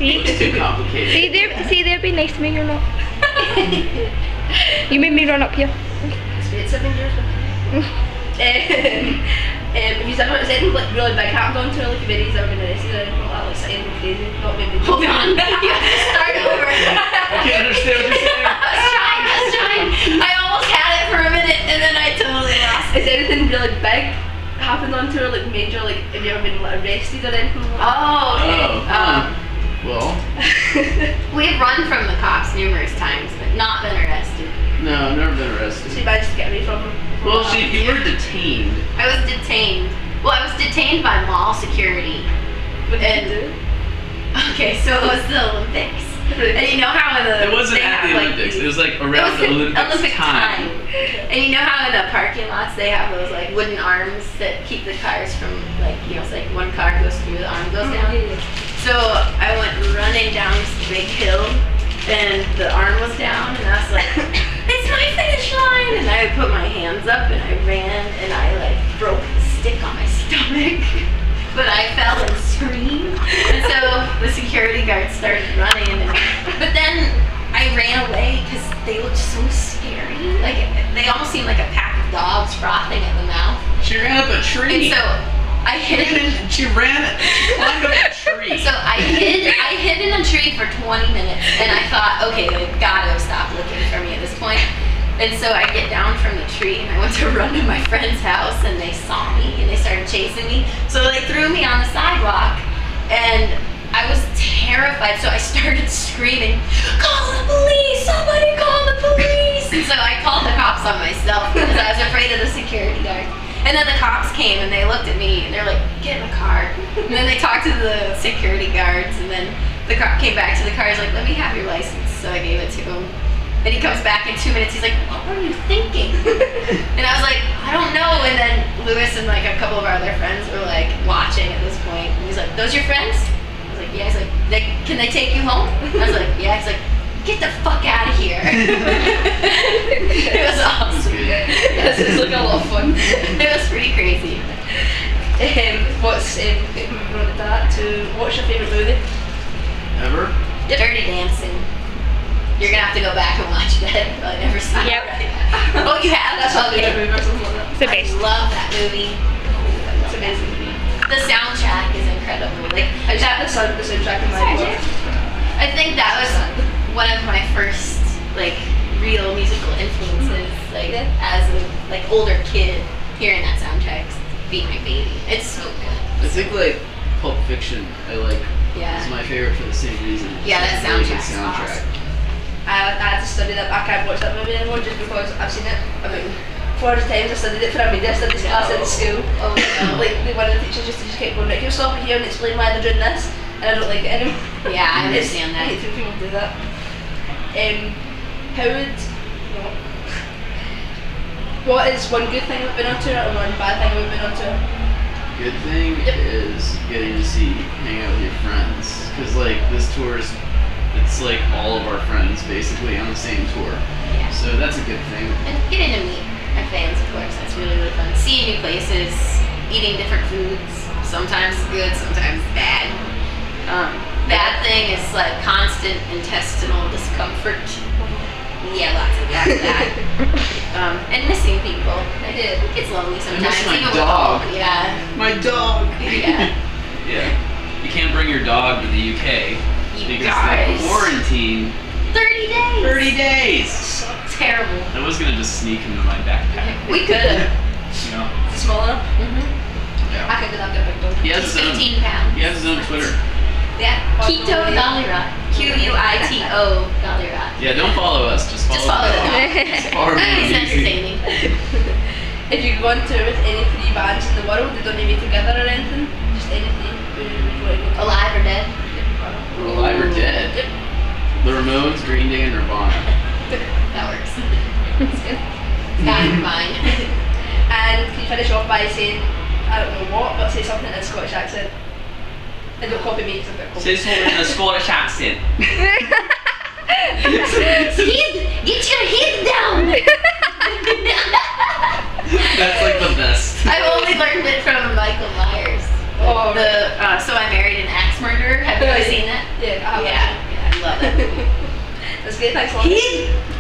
See? It's too complicated. See, they're being nice to me, you're not. You made me run up here. It's been 7 years. If you've ever, is anything like really big happened on tour, like if anybody's ever been arrested or anything like that, like something crazy, not maybe. Hold on, you have to start over. I can't understand what you're saying. I was trying. I almost had it for a minute and then I totally lost it. Is anything really big happened on tour, like major, like have you ever been like arrested or anything like that? Oh, okay. Well, We've run from the cops numerous times, but not been arrested. no, I've never been So arrested. you managed to get away from them? Well, you were detained. I was detained. Well, I was detained by mall security. What did you do? Okay, so it was the Olympics. And you know how in the It wasn't they at have, the like, Olympics. these- It was like it around was the Olympics Olympic time. And you know how in the parking lots they have those like wooden arms that keep the cars from like, you know, it's like one car goes through, the arm goes down. So I went running down this big hill and the arm was down and I was like, it's my finish line! And I put my hands up and I ran and I like broke the stick on my stomach. But I fell and screamed. And so the security guards started running but then I ran away because they looked so scary. Like they almost seemed like a pack of dogs frothing at the mouth. She ran up a tree. And so I hid She climbed up a tree. So I hid in a tree for 20 minutes and I thought, okay, they've got to stop looking for me at this point. And so I get down from the tree and I went to run to my friend's house and they saw me and they started chasing me. So they threw me on the sidewalk and I was terrified. So I started screaming, call the police, somebody call the police. And so I called the cops on myself because I was afraid of the security guard. And then the cops came and they looked at me and they're like, get in the car. And then they talked to the security guards and then the cop came back to the car. He's like, let me have your license. So I gave it to him. And he comes back in 2 minutes. He's like, what were you thinking? And I was like, I don't know. And then Lewis and like a couple of our other friends were like watching at this point. And he's like, those your friends? I was like, yeah. He's like, can they take you home? I was like, yeah. He's like, get the fuck out of here. It was awesome. This is like a lot of fun. It was pretty crazy. What's moving on to that to what's your favourite movie? Ever? Dirty Dancing. You're gonna have to go back and watch that. I never saw it. Yep. Oh, you have? That's my Okay. favourite movie or something like that. It's the I best. love that movie. It's amazing. The soundtrack is incredible. Like I just had the soundtrack in my book. I think that was one of my first like real musical influences. Like as a like older kid, hearing that soundtrack beat my baby. It's so good. I think like Pulp Fiction, I like. Yeah. It's my favorite for the same reason. Yeah, that It's a really good soundtrack's awesome. I had to study that. I can't watch that movie anymore just because I've seen it about 400 times. I studied it for a media studies class in school. Oh no. Like one of the teachers just kept going, right, can you stop here and explain why they're doing this? And I don't like it anymore. Yeah, I understand I that. hate when people do that. How would what is one good thing we've been on tour and one bad thing we've been on tour? Good thing is getting to hang out with your friends, because like this tour is, it's like all of our friends basically on the same tour. Yeah. So that's a good thing. And getting to meet my fans, of course, that's really, really fun. Seeing new places, eating different foods, sometimes good, sometimes bad. Bad thing is like constant intestinal discomfort. Yeah, lots of that. And missing people. It gets lonely sometimes. miss my even with dog. all- yeah. My dog! Yeah. Yeah. You can't bring your dog to the UK You because guys. they quarantine 30 days. 30 days. So terrible. I was gonna just sneak into my backpack, We could have. you know. Is it small enough? Yeah. I could do that with a big dog. He has his own. 15 pounds. He has his own Twitter. Yeah. Keto Dollyrot. Quito Dollyrot. Yeah, don't follow us. Just follow, Just follow the dog. It's far more It's easy. entertaining. If you go on tour with any 3 bands in the world, they don't need to be together or anything, just any 3, would you want to go to? Alive or dead? Alive or dead? Yep. The Ramones, Green Day, and Nirvana. That works. That's good. Gotta be mine. And can you finish off by saying, I don't know what, but say something in a Scottish accent? And don't copy me because I've got a copy. Say something in a Scottish accent. Get your head down! That's like the best. I've only learned it from Michael Myers. Oh, The So I Married an Axe Murderer. Have you ever seen that? Yeah, I have. say thanks a lot. He